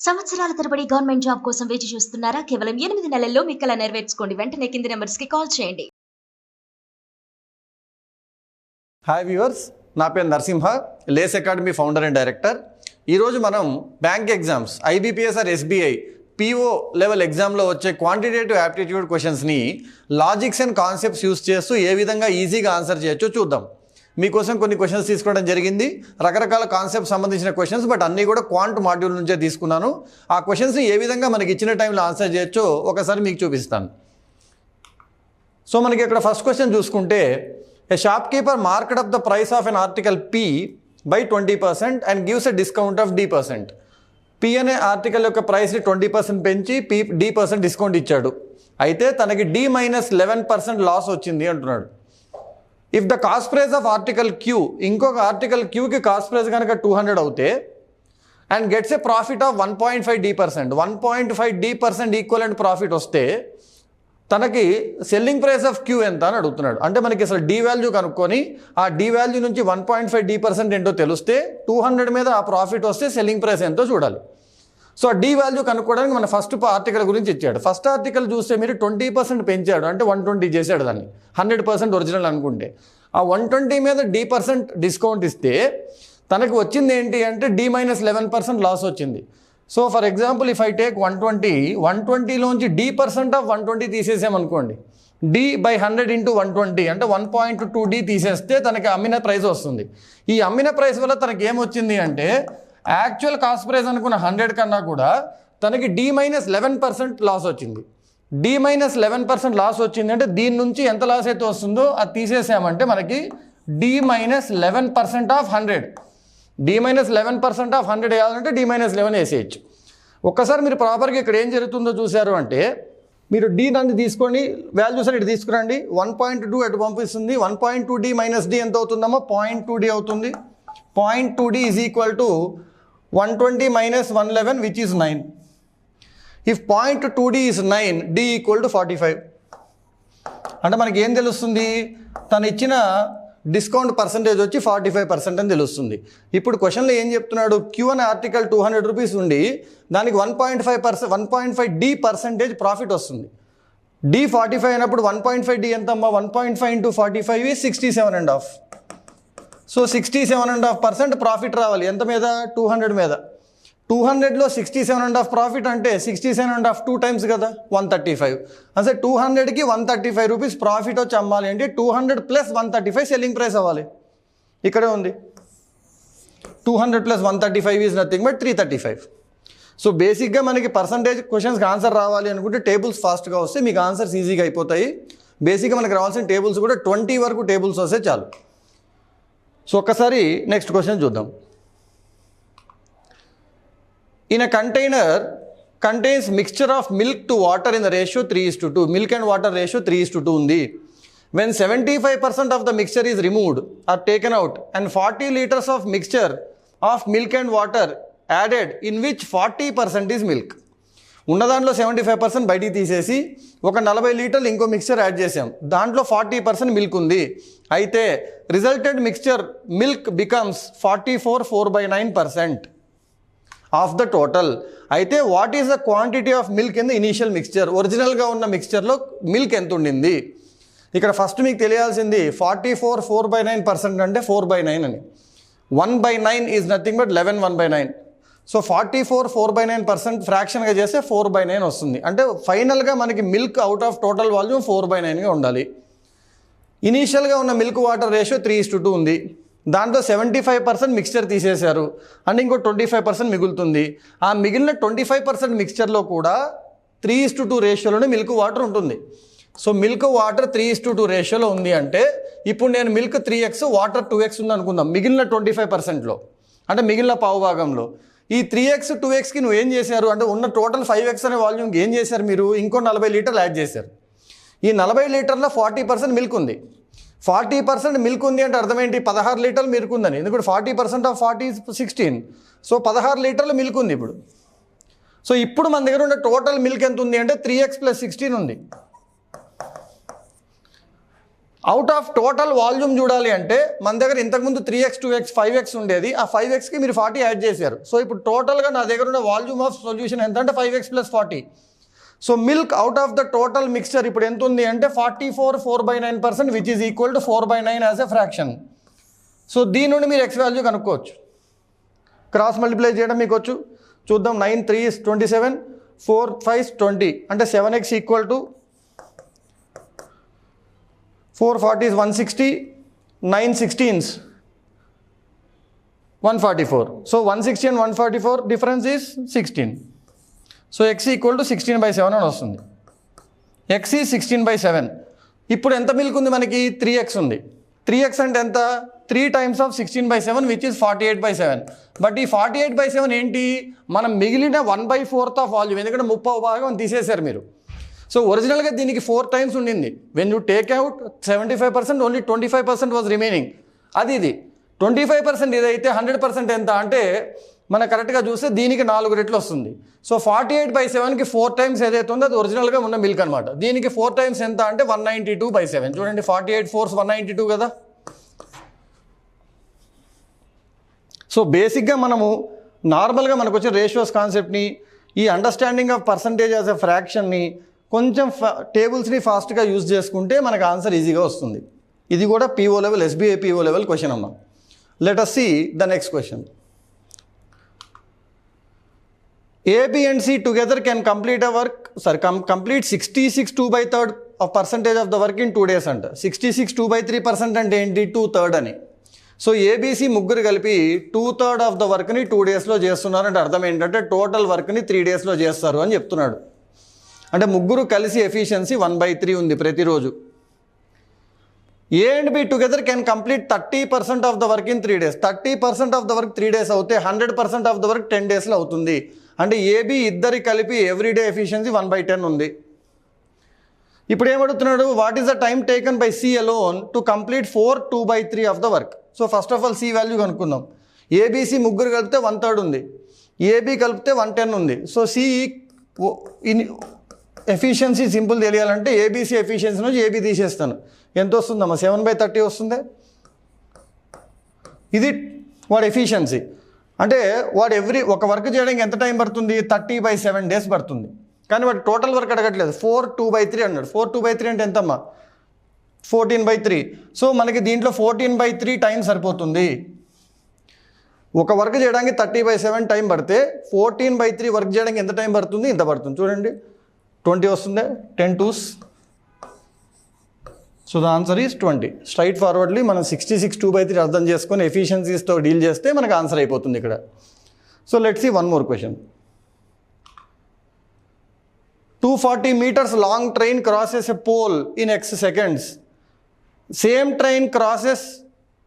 సంవత్సరాల తరబడి government job కోసం వేచి చూస్తున్నారా? కేవలం 8 నెలల్లో మీ కల నెరవేర్చుకోండి. వెంటనే కింది నెంబర్స్కి కాల్ చేయండి. హాయ్ వ్యూవర్స్, నా పేరు నరసింహ, లేస్ అకాడమీ ఫౌండర్ అండ్ డైరెక్టర్. ఈరోజు మనం bank exams IBPS or SBI PO level ఎగ్జామ్లో వచ్చే క్వాంటిటేటివ్ యాప్టిట్యూడ్ క్వశ్చన్స్ని లాజిక్స్ అండ్ కాన్సెప్ట్స్ యూస్ చేస్తూ ఏ విధంగా ఈజీగా ఆన్సర్ చేయొచ్చో చూద్దాం. మీకోసం కొన్ని క్వశ్చన్స్ తీసుకోవడం జరిగింది, రకరకాల కాన్సెప్ట్ సంబంధించిన క్వశ్చన్స్, బట్ అన్నీ కూడా క్వాంట్ మాడ్యూల్ నుంచే తీసుకున్నాను. ఆ క్వశ్చన్స్ని ఏ విధంగా మనకి ఇచ్చిన టైంలో ఆన్సర్ చేయొచ్చో ఒకసారి మీకు చూపిస్తాను. సో మనకి ఇక్కడ ఫస్ట్ క్వశ్చన్ చూసుకుంటే, a shopkeeper marked up the price of an article P by 20% and gives a discount of D%. P అనే ఆర్టికల్ యొక్క ప్రైస్ని 20% పెంచి D% డిస్కౌంట్ ఇచ్చాడు. అయితే తనకి D-11% లాస్ వచ్చింది అంటున్నాడు. If the cost price of article Q, ఇంకొక ఆర్టికల్ Qకి కాస్ట్ ప్రైస్ కనుక 200 అవుతే and gets A profit of 1.5%, 1.5% equivalent profit వస్తే తనకి సెల్లింగ్ ప్రైస్ ఆఫ్ Q ఎంత అని అడుగుతున్నాడు. అంటే మనకి అసలు D వాల్యూ కనుక్కొని ఆ D వాల్యూ నుంచి 1.5% ఏంటో తెలిస్తే 200 మీద ఆ ప్రాఫిట్ వస్తే సెల్లింగ్ ప్రైస్ ఎంతో చూడాలి. సో ఆ D వాల్యూ కనుక్కోవడానికి మన ఫస్ట్ ఆర్టికల్ గురించి ఇచ్చాడు. ఫస్ట్ ఆర్టికల్ చూస్తే మీరు 20% పెంచాడు, అంటే 120 చేశాడు దాన్ని, 100% ఒరిజినల్ అనుకుంటే. ఆ 120 మీద D% డిస్కౌంట్ ఇస్తే తనకు వచ్చింది ఏంటి అంటే D-11% లాస్ వచ్చింది. So for example if I take 120లోంచి D% ఆఫ్ 120 తీసేసామనుకోండి, D/100 × 120 అంటే 1.2D తీసేస్తే తనకి అమ్మిన ప్రైస్ వస్తుంది. ఈ అమ్మిన ప్రైస్ వల్ల తనకి ఏమొచ్చింది అంటే యాక్చువల్ కాస్ట్ ప్రైస్ అనుకున్న 100 కన్నా కూడా తనకి D-11% లాస్ వచ్చింది. D-11% లాస్ వచ్చింది అంటే దీని నుంచి ఎంత లాస్ అయితే వస్తుందో అది తీసేసామంటే మనకి D-11% ఆఫ్ 100. D-11% ఆఫ్ 100 వేయాలంటే D-11 వేసేయచ్చు. ఒక్కసారి మీరు ప్రాపర్గా ఇక్కడ ఏం జరుగుతుందో చూశారు అంటే, మీరు D దాన్ని తీసుకొని వాల్యూస్ అని ఇటు తీసుకురండి. 1.2 అటు పంపిస్తుంది. 1.2D - D ఎంత అవుతుందమ్మా? 0.2D అవుతుంది. 0.2D is equal to 120 - 111 which is 9. If 0.2D is 9, D equal to 45. అంటే మనకి ఏం తెలుస్తుంది? తను ఇచ్చిన డిస్కౌంట్ పర్సంటేజ్ వచ్చి 45% అని తెలుస్తుంది. ఇప్పుడు క్వశ్చన్లో ఏం చెప్తున్నాడు? Q అనే ఆర్టికల్ 200 రూపీస్ ఉండి దానికి 1.5% ప్రాఫిట్ వస్తుంది. D 45 అయినప్పుడు 1.5D ఎంతమ్మా? 1.5 × 45 is 67.5. సో 67.5% ప్రాఫిట్ రావాలి. ఎంత మీద? 200 మీద. 200లో 67.5 ప్రాఫిట్ అంటే 67.5 2 టైమ్స్ కదా, 135. అంటే 200కి 135 రూపీస్ ప్రాఫిట్ వచ్చి అమ్మాలి అంటే 200 + 135 సెల్లింగ్ ప్రైస్ అవ్వాలి. ఇక్కడే ఉంది. 200 + 135 ఈజ్ నథింగ్ బట్ 335. సో బేసిక్గా మనకి పర్సంటేజ్ క్వశ్చన్స్కి ఆన్సర్ రావాలి అనుకుంటే టేబుల్స్ ఫాస్ట్గా వస్తే మీకు ఆన్సర్స్ ఈజీగా అయిపోతాయి. బేసిక్గా మనకి రావాల్సిన టేబుల్స్ కూడా 20 వరకు టేబుల్స్ వస్తే చాలు. సో ఒక్కసారి నెక్స్ట్ క్వశ్చన్ చూద్దాం. In a container contains mixture of milk to water in the ratio 3:2. Milk and water ratio 3:2 ఉంది. When 75% of the mixture is removed or taken out and 40 liters of mixture of milk and water added in which 40% is milk. ఉన్న దాంట్లో 75% బయటికి తీసేసి ఒక 40 లీటర్లు ఇంకో mixture add చేసాం, దాంట్లో 40% మిల్క్ ఉంది. అయితే resulted mixture milk becomes 44/9% of the total. అయితే what is the quantity of milk in the initial mixture? ఒరిజినల్గా ఉన్న మిక్స్చర్లో మిల్క్ ఎంత ఉండింది? ఇక్కడ ఫస్ట్ మీకు తెలియాల్సింది 44/9% అంటే 4/9 అని. 1/9 ఈజ్ నథింగ్ బట్ 11 1/9. సో 44 4/9% ఫ్రాక్షన్గా చేస్తే 4/9 వస్తుంది. అంటే ఫైనల్గా మనకి milk out of total volume 4/9గా ఉండాలి. ఇనీషియల్గా ఉన్న మిల్క్ వాటర్ రేషియో 3:2 ఉంది. దాంట్లో 75% మిక్స్చర్ తీసేశారు అండ్ ఇంకో 25% మిగులుతుంది. ఆ మిగిలిన 25% మిక్స్చర్లో కూడా 3:2 రేషియోలోనే మిల్క్ వాటర్ ఉంటుంది. సో మిల్క్ వాటర్ 3:2 రేషియోలో ఉంది అంటే ఇప్పుడు నేను మిల్క్ 3x వాటర్ 2x ఉంది అనుకుందాం మిగిలిన 25%లో, అంటే మిగిలిన పావు భాగంలో. ఈ 3x 2xకి నువ్వు ఏం చేశారు అంటే ఉన్న టోటల్ 5x అనే వాల్యూమ్కి ఏం చేశారు మీరు? ఇంకో 40 లీటర్లు యాడ్ చేశారు. ఈ 40 లీటర్లో 40% మిల్క్ ఉంది. 40% మిల్క్ ఉంది అంటే అర్థం ఏంటి? 16 లీటర్లు మిల్క్ ఉందని. ఎందుకంటే 40% ఆఫ్ 40 is 16. సో 16 లీటర్లు మిల్క్ ఉంది ఇప్పుడు. సో ఇప్పుడు మన దగ్గర ఉన్న టోటల్ మిల్క్ ఎంత ఉంది అంటే 3x + 16 ఉంది. అవుట్ ఆఫ్ టోటల్ వాల్యూమ్ చూడాలి అంటే మన దగ్గర ఇంతకుముందు 3x 2x 5x ఉండేది. ఆ 5xకి మీరు 40 యాడ్ చేశారు. సో ఇప్పుడు టోటల్గా నా దగ్గర ఉన్న వాల్యూమ్ ఆఫ్ సొల్యూషన్ ఎంత అంటే 5x + 40. So milk out of the total mixture ఇప్పుడు ఎంత ఉంది అంటే 44 4/9%, which is equal to 4/9 as a fraction. So దీని నుండి మీరు x వాల్యూ కనుక్కోవచ్చు. క్రాస్ మల్టిప్లై చేయడం మీకు వచ్చు. చూద్దాం. 9 3 is 27, 4 5 20 అంటే 7x equal to 4 40 is 160, 9 16s 144. So 160 and 144 difference is 16. So x equal to 16/7 అని వస్తుంది. x is 16/7. ఇప్పుడు ఎంత మిల్క్ ఉంది మనకి? 3x ఉంది. 3x అంటే ఎంత? 3 times of 16/7 which is 48/7. But ఈ 48/7 ఏంటి? మనం మిగిలిన 1/4 ఆఫ్ వాల్యూమ్, ఎందుకంటే 30వ భాగం తీసేశారు మీరు. సో ఒరిజినల్గా దీనికి 4 times ఉండింది. When you take out 75%, only 25% was remaining. అది ఇది 25% ఇదైతే 100% ఎంత అంటే మనం కరెక్ట్గా చూస్తే దీనికి 4 రెట్లు వస్తుంది. సో 48/7కి 4 times ఏదైతే ఉందో అది ఒరిజినల్గా ఉన్న మిల్క్ అనమాట. దీనికి 4 times ఎంత అంటే 192/7. చూడండి, 48 4s 192 కదా. సో బేసిక్గా మనము నార్మల్గా మనకు వచ్చే రేషియోస్ కాన్సెప్ట్ని, ఈ understanding of percentage as a ఫ్రాక్షన్ని కొంచెం టేబుల్స్ని ఫాస్ట్గా యూజ్ చేసుకుంటే మనకు ఆన్సర్ ఈజీగా వస్తుంది. ఇది కూడా PO level, SBI PO level question అమ్మా. Let us see the next question. A, B and C together can complete a work, complete 66 2/3 of percentage of the work in 2 days అంట. 66 2/3% అంటే ఏంటి? 2/3 అని. సో ABC ముగ్గురు కలిపి 2/3 of the వర్క్ని 2 daysలో చేస్తున్నారు అంటే అర్థం ఏంటంటే టోటల్ వర్క్ని 3 daysలో చేస్తారు అని చెప్తున్నాడు. అంటే ముగ్గురు కలిసి ఎఫిషియన్సీ 1/3 ఉంది ప్రతిరోజు. A and B together can complete 30% of the work in 3 days. 30% of the work 3 days అవుతే 100% ఆఫ్ ద వర్క్ 10 daysలో అవుతుంది. అంటే AB ఇద్దరి కలిపి ఎవ్రీడే ఎఫిషియన్సీ 1/10 ఉంది. ఇప్పుడు ఏమడుగుతున్నాడు? What is the time taken by C alone to complete 4 2/3 of the work. So first of all C value కనుక్కుందాం. ABC ముగ్గురు కలిపితే 1/3 ఉంది, AB కలిపితే 110 ఉంది. సో C ఎఫిషియన్సీ సింపుల్ తెలియాలంటే ABC ఎఫిషియన్సీ నుంచి AB తీసేస్తాను. ఎంత వస్తుందమ్మా? 7/30 వస్తుంది. ఇది వాడి ఎఫిషియన్సీ. అంటే వాడు ఒక వర్క్ చేయడానికి ఎంత టైం పడుతుంది? 30/7 days పడుతుంది. కానీ వాడు టోటల్ వర్క్ అడగట్లేదు, 4 2/3 అన్నాడు. 4 2/3 అంటే ఎంతమ్మా? 14/3. సో మనకి దీంట్లో 14/3 టైం సరిపోతుంది. ఒక వర్క్ చేయడానికి 30/7 టైం పడితే 14/3 వర్క్ చేయడానికి ఎంత టైం పడుతుంది? ఇంత పడుతుంది. చూడండి, 20 వస్తుంది. 10 2s. So the answer is 20. Straightforwardly మనం 66 2/3 అర్థం చేసుకొని ఎఫిషియన్సీస్తో డీల్ చేస్తే మనకు ఆన్సర్ అయిపోతుంది ఇక్కడ. So let's see one more question. 240 meters long train crosses a pole in X seconds. Same train crosses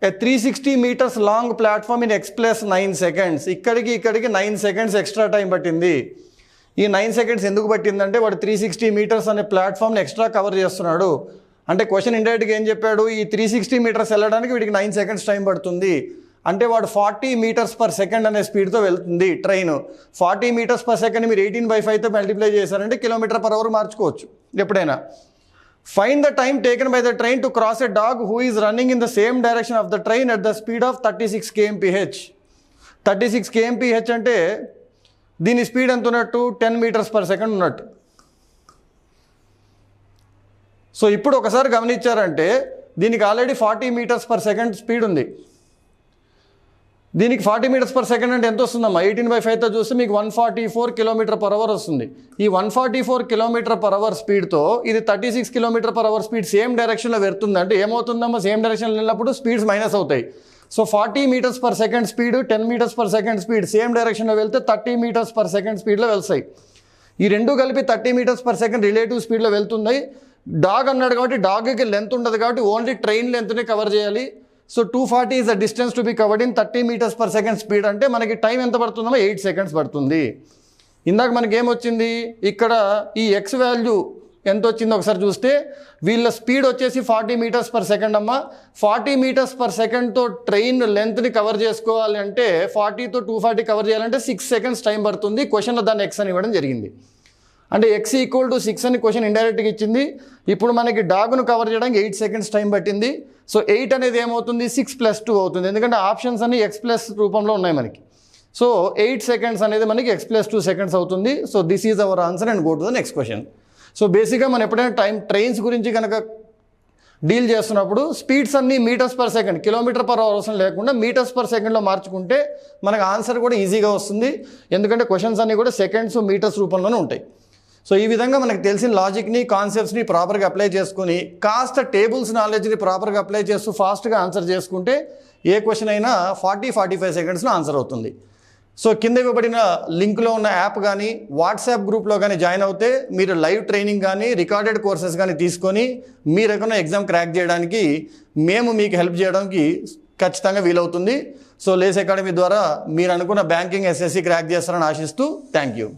a 360 meters long platform in X plus 9 seconds. ఇక్కడికి 9 seconds extra time పట్టింది. ఈ 9 seconds ఎందుకు పట్టిందంటే వాడు 360 meters అనే ప్లాట్ఫామ్ని extra cover చేస్తున్నాడు. అంటే question ఇండైరెక్ట్గా ఏం చెప్పాడు? ఈ 360 meters వెళ్ళడానికి వీడికి 9 seconds టైం పడుతుంది. అంటే వాడు 40 meters per second అనే స్పీడ్తో వెళ్తుంది ట్రైన్. 40 meters per second మీరు 18/5తో మల్టిప్లై చేశారంటే km/h మార్చుకోవచ్చు ఎప్పుడైనా. Find the time taken by the train to cross a dog who is running in the same direction of the train at the speed of 36 kmph. 36 kmph అంటే దీని speed ఎంత ఉన్నట్టు? 10 meters per second ఉన్నట్టు. So ఇప్పుడు ఒకసారి గమనించారంటే దీనికి already 40 meters per second speed ఉంది. దీనికి 40 meters per second అంటే ఎంత వస్తుందమ్మా? 18/5తో చూస్తే మీకు 144 km/h వస్తుంది. ఈ 144 km/h స్పీడ్తో ఇది 36 km/h స్పీడ్ సేమ్ డైరెక్షన్లో వెళ్తుంది. అంటే ఏమవుతుందమ్మా? సేమ్ డైరెక్షన్లో వెళ్ళినప్పుడు స్పీడ్స్ మైనస్ అవుతాయి. So 40 meters per second speed, 10 meters per second speed same డైరెక్షన్లో వెళ్తే 30 meters per second స్పీడ్లో వెళ్తాయి. ఈ రెండు కలిపి 30 meters per second రిలేటివ్ స్పీడ్లో వెళ్తున్నాయి. డాగ్ అన్నాడు కాబట్టి డాగ్కి లెంత్ ఉండదు కాబట్టి ఓన్లీ ట్రైన్ లెంత్ని కవర్ చేయాలి. So 240 is the distance to be covered in 30 meters per second speed. అంటే మనకి టైం ఎంత పడుతుందమ్మా? 8 seconds పడుతుంది. ఇందాక మనకి ఏమొచ్చింది? ఇక్కడ ఈ ఎక్స్ వాల్యూ ఎంత వచ్చిందో ఒకసారి చూస్తే వీళ్ళ స్పీడ్ వచ్చేసి 40 meters per second అమ్మా. 40 meters per secondతో ట్రైన్ లెంత్ని కవర్ చేసుకోవాలి అంటే 40తో 240 కవర్ చేయాలంటే 6 seconds టైం పడుతుంది. క్వశ్చన్లో దాన్ని ఎక్స్ అని ఇవ్వడం జరిగింది. అంటే x = 6 అని క్వశ్చన్ ఇండైరెక్ట్గా ఇచ్చింది. ఇప్పుడు మనకి డాగ్ను కవర్ చేయడానికి 8 సెకండ్స్ టైం పట్టింది. సో 8 అనేది ఏమవుతుంది 6 + 2 అవుతుంది, ఎందుకంటే ఆప్షన్స్ అన్ని x+ రూపంలో ఉన్నాయి మనకి. సో 8 సెకండ్స్ అనేది మనకి x + 2 సెకండ్స్ అవుతుంది. So this is our answer and go to the next question. So బేసిక్గా మనం ఎప్పుడైనా ట్రైన్స్ గురించి కనుక డీల్ చేస్తున్నప్పుడు స్పీడ్స్ అన్ని మీటర్స్/సెకండ్, km/h అవసరం లేకుండా మీటర్స్/సెకండ్లో మార్చుకుంటే మనకు ఆన్సర్ కూడా ఈజీగా వస్తుంది, ఎందుకంటే క్వశ్చన్స్ అన్నీ కూడా సెకండ్స్ మీటర్స్ రూపంలోనే ఉంటాయి. సో ఈ విధంగా మనకు తెలిసిన లాజిక్ని కాన్సెప్ట్స్ని ప్రాపర్గా అప్లై చేసుకొని కాస్త టేబుల్స్ నాలెడ్జ్ని ప్రాపర్గా అప్లై చేస్తూ ఫాస్ట్గా ఆన్సర్ చేసుకుంటే ఏ క్వశ్చన్ అయినా 40-45 సెకండ్స్లో ఆన్సర్ అవుతుంది. సో కింద ఇవ్వబడిన లింక్లో ఉన్న యాప్ కానీ వాట్సాప్ గ్రూప్లో కానీ జాయిన్ అవుతే మీరు లైవ్ ట్రైనింగ్ కానీ రికార్డెడ్ కోర్సెస్ కానీ తీసుకొని మీరు ఎక్కడైనా ఎగ్జామ్ క్రాక్ చేయడానికి మేము మీకు హెల్ప్ చేయడానికి ఖచ్చితంగా వీలవుతుంది. సో లేస్ అకాడమీ ద్వారా మీరు అనుకున్న బ్యాంకింగ్ SSC క్రాక్ చేస్తారని ఆశిస్తూ థ్యాంక్ యూ.